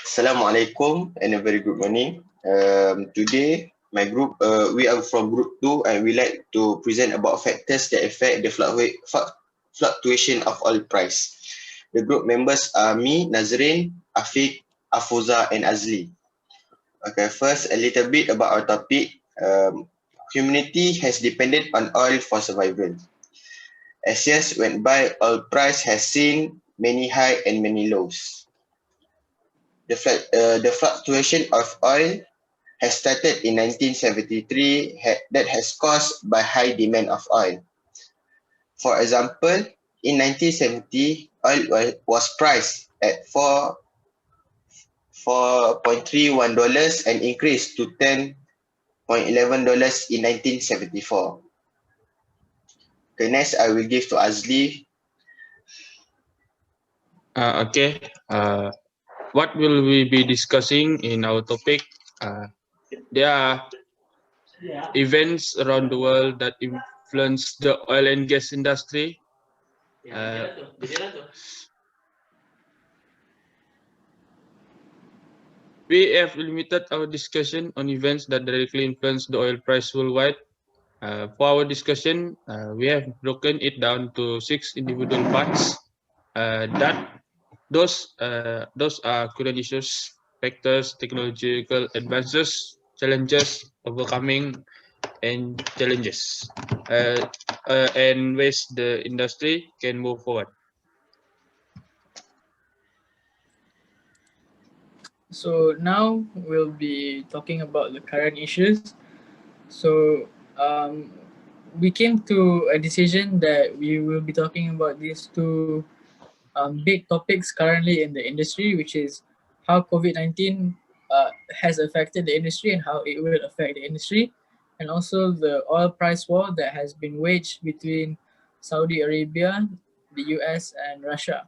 Assalamualaikum and a very good morning. Today, my group, we are from group 2 and we like to present about factors that affect the fluctuation of oil price. The group members are me, Nazrin, Afiq, Afuza and Azli. Okay, first a little bit about our topic. Humanity has depended on oil for survival. As years went by, oil price has seen many high and many lows. The fluctuation of oil has started in 1973 that has caused by high demand of oil. For example, in 1970, oil was priced at $4.31 and increased to $10.11 in 1974. Okay, next I will give to Azli. Okay. What will we be discussing in our topic? There are events around the world that influence the oil and gas industry. We have limited our discussion on events that directly influence the oil price worldwide. For our discussion, we have broken it down to 6 individual parts. Those are current issues, factors, technological advances, challenges, overcoming, and challenges, and ways the industry can move forward. So now we'll be talking about the current issues. So we came to a decision that we will be talking about these two big topics currently in the industry, which is how COVID-19 has affected the industry and how it will affect the industry, and also the oil price war that has been waged between Saudi Arabia, the US, and Russia.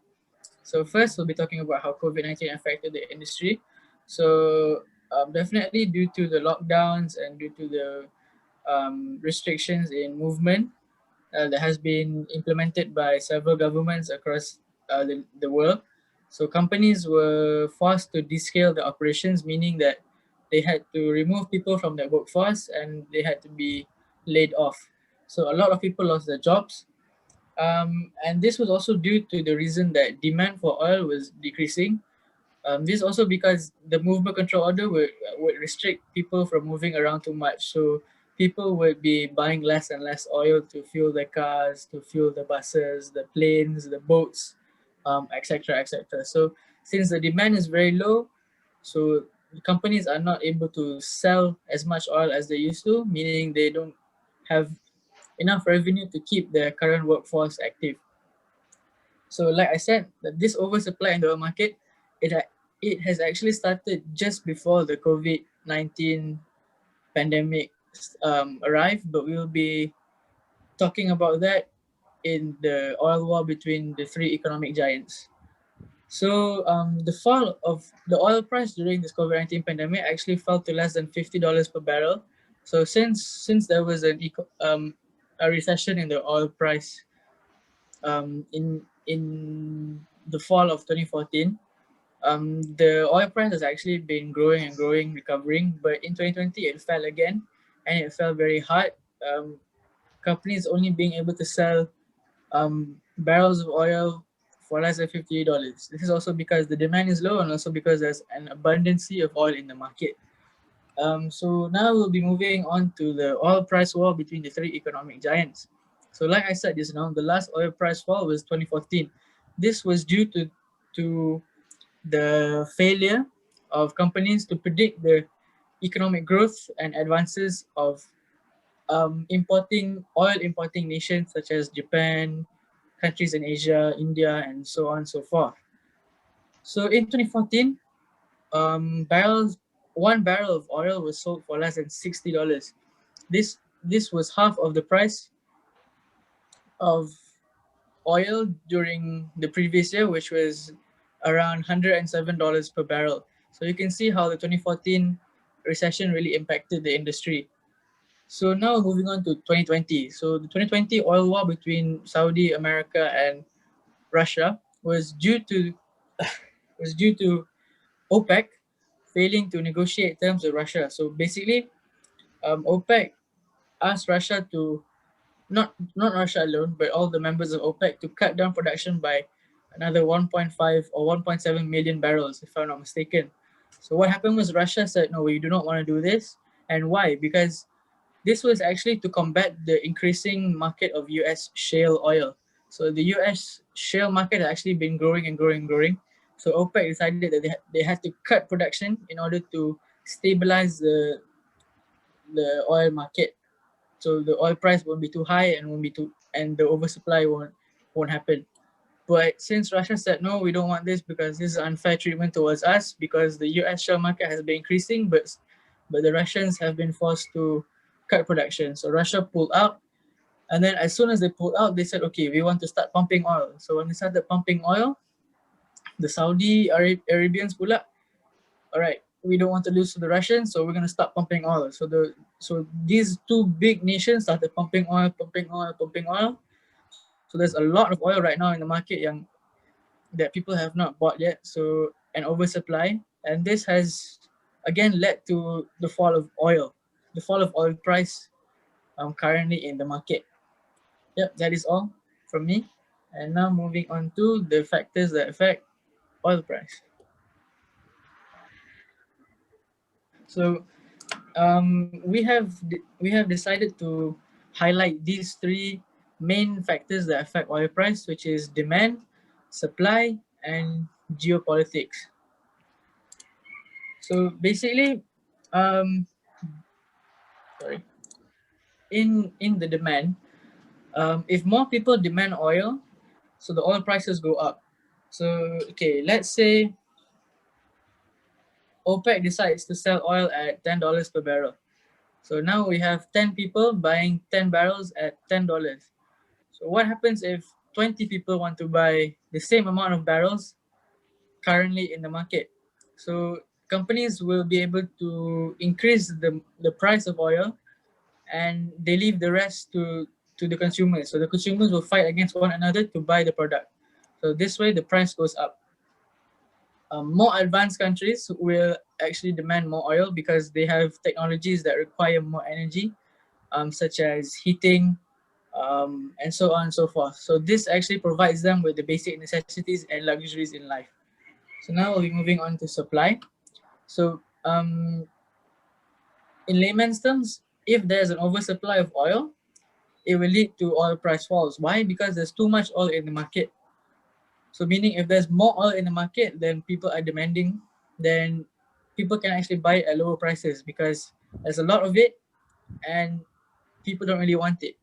So first, we'll be talking about how COVID-19 affected the industry. So definitely due to the lockdowns and due to the restrictions in movement that has been implemented by several governments across the world. So companies were forced to descale the operations, meaning that they had to remove people from their workforce and they had to be laid off. So a lot of people lost their jobs. And this was also due to the reason that demand for oil was decreasing. This also because the movement control order would restrict people from moving around too much. So people would be buying less and less oil to fuel their cars, to fuel the buses, the planes, the boats, etc., etc. So since the demand is very low, so the companies are not able to sell as much oil as they used to, meaning they don't have enough revenue to keep their current workforce active. So like I said, that this oversupply in the oil market, it has actually started just before the COVID-19 pandemic arrived, but we will be talking about that in the oil war between the three economic giants. So the fall of the oil price during this COVID-19 pandemic actually fell to less than $50 per barrel. So since there was a recession in the oil price in the fall of 2014, the oil price has actually been growing and growing, recovering, but in 2020 it fell again, and it fell very hard. Companies only being able to sell barrels of oil for less than $50. This is also because the demand is low and also because there's an abundance of oil in the market. So now we'll be moving on to the oil price war between the three economic giants. So like I said just now, the last oil price fall was 2014. This was due to the failure of companies to predict the economic growth and advances of oil importing nations such as Japan, countries in Asia, India, and so on and so forth. So in 2014, one barrel of oil was sold for less than $60. This was half of the price of oil during the previous year, which was around $107 per barrel. So you can see how the 2014 recession really impacted the industry. So now moving on to 2020. So the 2020 oil war between Saudi, America, and Russia was due to OPEC failing to negotiate terms with Russia. So basically, OPEC asked Russia to not Russia alone, but all the members of OPEC to cut down production by another 1.5 or 1.7 million barrels, if I'm not mistaken. So what happened was Russia said, no, we do not want to do this. And why? Because this was actually to combat the increasing market of US shale oil. So the US shale market has actually been growing and growing and growing. So OPEC decided that they had to cut production in order to stabilize the oil market. So the oil price won't be too high and won't be too and the oversupply won't happen. But since Russia said no, we don't want this because this is unfair treatment towards us because the US share market has been increasing, but the Russians have been forced to cut production. So Russia pulled out, and then as soon as they pulled out, they said, okay, we want to start pumping oil. So when they started pumping oil, the Saudi Arabians pula, all right, we don't want to lose to the Russians, so we're gonna start pumping oil. So these two big nations started pumping oil, pumping oil, pumping oil. So there's a lot of oil right now in the market that people have not bought yet. So an oversupply, and this has again led to the fall of oil, the fall of oil price currently in the market. Yep, that is all from me. And now moving on to the factors that affect oil price. So we have decided to highlight these three main factors that affect oil price, which is demand, supply, and geopolitics. So basically, um, sorry, in the demand, if more people demand oil, so the oil prices go up. So okay, let's say OPEC decides to sell oil at $10 per barrel. So now we have 10 people buying 10 barrels at $10. So what happens if 20 people want to buy the same amount of barrels currently in the market? So companies will be able to increase the price of oil and they leave the rest to the consumers. So the consumers will fight against one another to buy the product. So this way the price goes up. More advanced countries will actually demand more oil because they have technologies that require more energy, such as heating, and so on and so forth. So this actually provides them with the basic necessities and luxuries in life. So now we'll be moving on to supply. So in layman's terms, if there's an oversupply of oil, it will lead to oil price falls. Why? Because there's too much oil in the market. So meaning if there's more oil in the market than people are demanding, then people can actually buy it at lower prices because there's a lot of it and people don't really want it.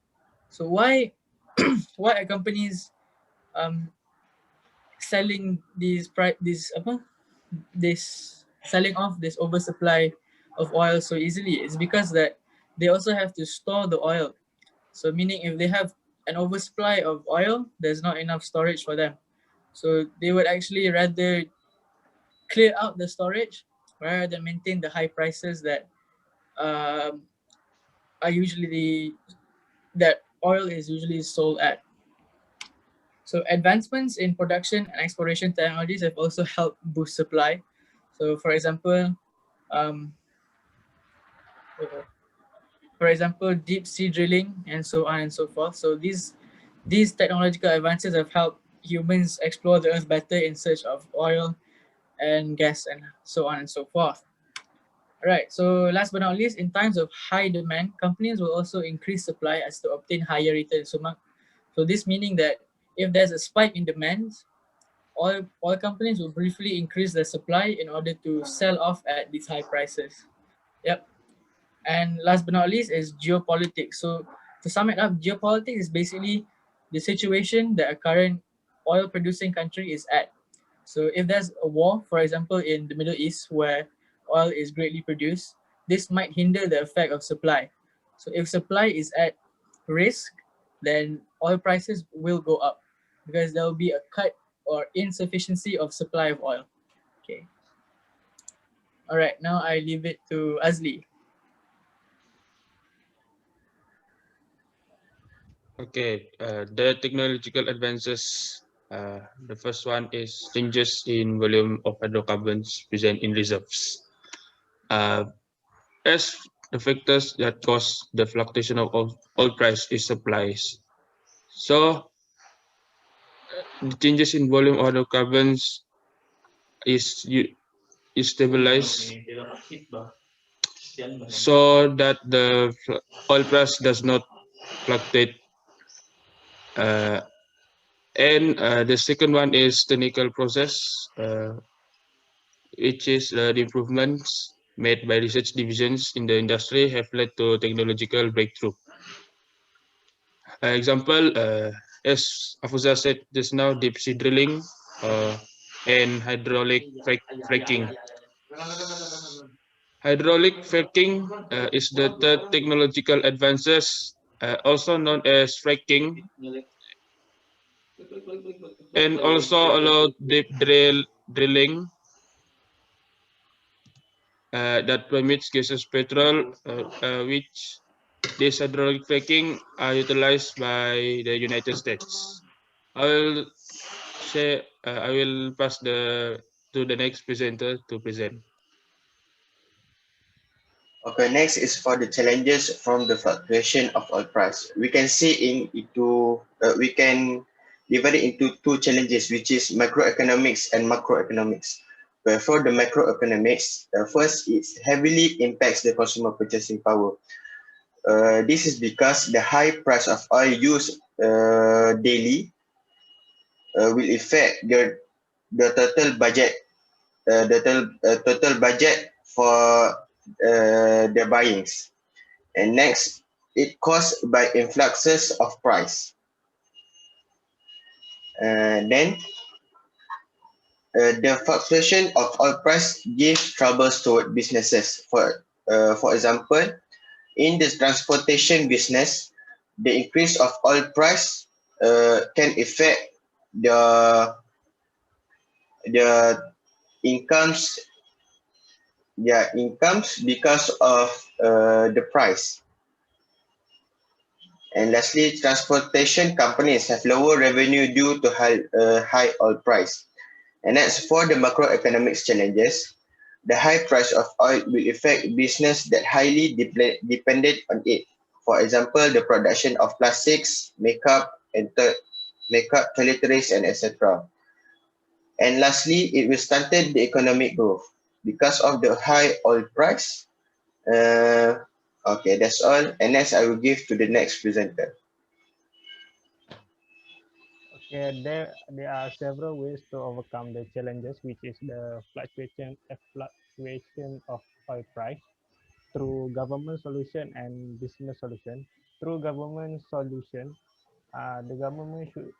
So why are companies um selling this selling off this oversupply of oil so easily? It's because that they also have to store the oil. So meaning if they have an oversupply of oil, there's not enough storage for them. So they would actually rather clear out the storage rather than maintain the high prices that um, are usually that oil is usually sold at. So advancements in production and exploration technologies have also helped boost supply. So um, for example, deep sea drilling and so on and so forth. So these technological advances have helped humans explore the earth better in search of oil and gas and so on and so forth. All right. So last but not least, in times of high demand, companies will also increase supply as to obtain higher returns. So this meaning that if there's a spike in demand, oil companies will briefly increase their supply in order to sell off at these high prices. Yep. And last but not least is geopolitics. So to sum it up, geopolitics is basically the situation that a current oil producing country is at. So if there's a war, for example, in the Middle East where oil is greatly produced, this might hinder the effect of supply. So if supply is at risk, then oil prices will go up because there will be a cut or insufficiency of supply of oil. Okay. All right. Now I leave it to Azli. Okay, the technological advances The first one is changes in volume of hydrocarbons present in reserves. As the factors that cause the fluctuation of oil price is supplies. So the changes in volume of hydrocarbons is stabilized so that the oil price does not fluctuate. And the second one is technical process, which is the improvements made by research divisions in the industry have led to technological breakthrough. Example, as Afuza said just now, deep sea drilling and hydraulic fracking. Hydraulic fracking is the third technological advances, also known as fracking, and also allow deep drilling that permits gaseous petrol, which this hydraulic fracking are utilized by the United States. I will pass to the next presenter to present. Okay, next is for the challenges from the fluctuation of oil price. We can see we can divide it into two challenges, which is microeconomics and macroeconomics. Where for the macroeconomics, first it heavily impacts the consumer purchasing power. This is because the high price of oil used daily will affect the total budget, total budget for their buyings. And next, it caused by influxes of price. Then the fluctuation of oil price gives troubles to businesses. For example, in the transportation business, the increase of oil price can affect the the incomes their incomes because of the price. And lastly, transportation companies have lower revenue due to high oil price. And as for the macroeconomics challenges, the high price of oil will affect business that highly dependent on it. For example, the production of plastics, makeup, toiletries, and etc. And lastly, it will stunted the economic growth because of the high oil price. Okay, that's all. And next, I will give to the next presenter. Okay, there are several ways to overcome the challenges, which is the fluctuation of oil price through government solution and business solution. Through government solution, the government should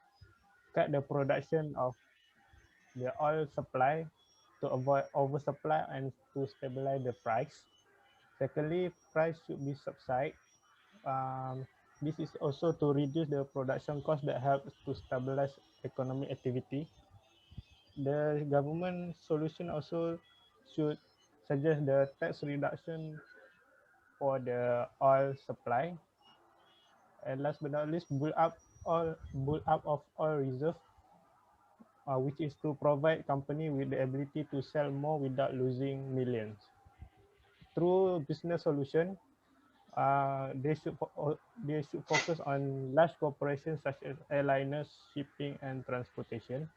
cut the production of the oil supply to avoid oversupply and to stabilize the price. Secondly, price should be subsidized. This is also to reduce the production cost that helps to stabilize economic activity. The government solution also should suggest the tax reduction for the oil supply. And last but not least, build up of oil reserve, which is to provide company with the ability to sell more without losing millions. Through business solution, they should focus on large corporations such as airliners, shipping, and transportation.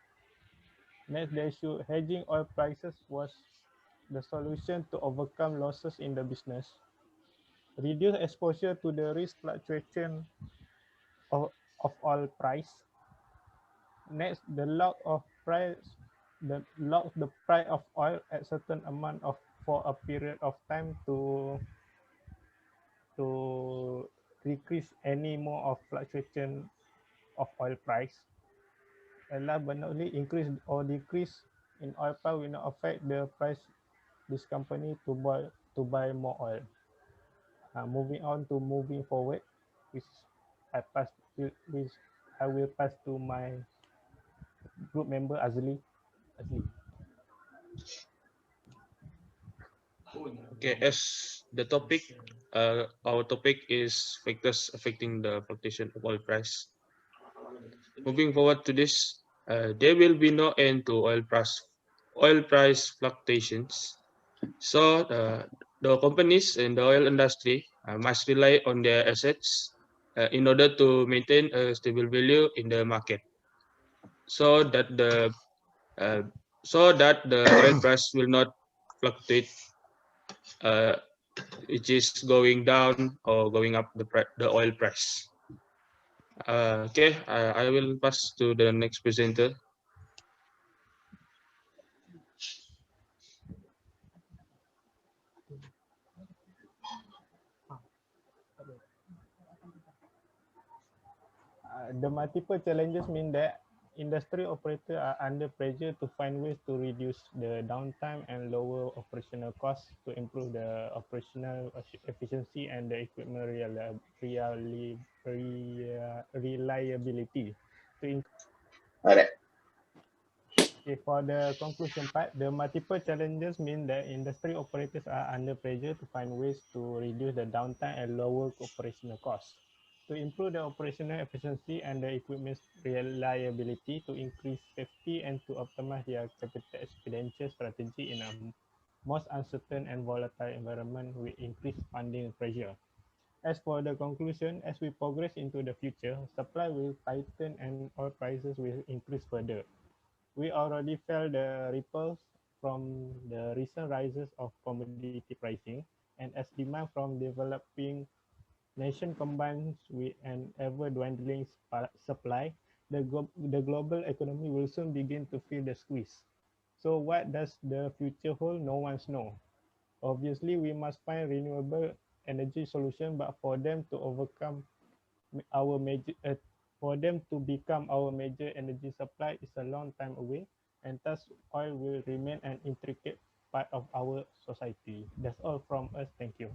Next, they should hedging oil prices was the solution to overcome losses in the business. Reduce exposure to the risk fluctuation of oil price. Next, lock the price of oil at certain amount of for a period of time to decrease any more of fluctuation of oil price. And last but not least, increase or decrease in oil price will not affect the price this company to buy more oil. Moving forward, which I pass which I will pass to my group member Azli. Okay, as the topic, our topic is factors affecting the fluctuation of oil price. Moving forward to this, there will be no end to oil price fluctuations. So the companies in the oil industry must rely on their assets in order to maintain a stable value in the market, so that the uh, oil price will not fluctuate, uh, which is going down or going up the oil price. Okay, I will pass to the next presenter. The multiple challenges mean that industry operators are under pressure to find ways to reduce the downtime and lower operational costs to improve the operational efficiency and the equipment reliability. Alright. Okay, for the conclusion part, the multiple challenges mean that industry operators are under pressure to find ways to reduce the downtime and lower operational costs, to improve the operational efficiency and the equipment's reliability, to increase safety, and to optimize their capital expenditure strategy in a most uncertain and volatile environment with increased funding pressure. As for the conclusion, as we progress into the future, supply will tighten and oil prices will increase further. We already felt the ripples from the recent rises of commodity pricing, and as demand from developing nation combines with an ever-dwindling supply, the global economy will soon begin to feel the squeeze. So what does the future hold? No one's know. Obviously, we must find renewable energy solution, but for them to overcome our major for them to become our major energy supply is a long time away, and thus oil will remain an intricate part of our society. That's all from us. Thank you.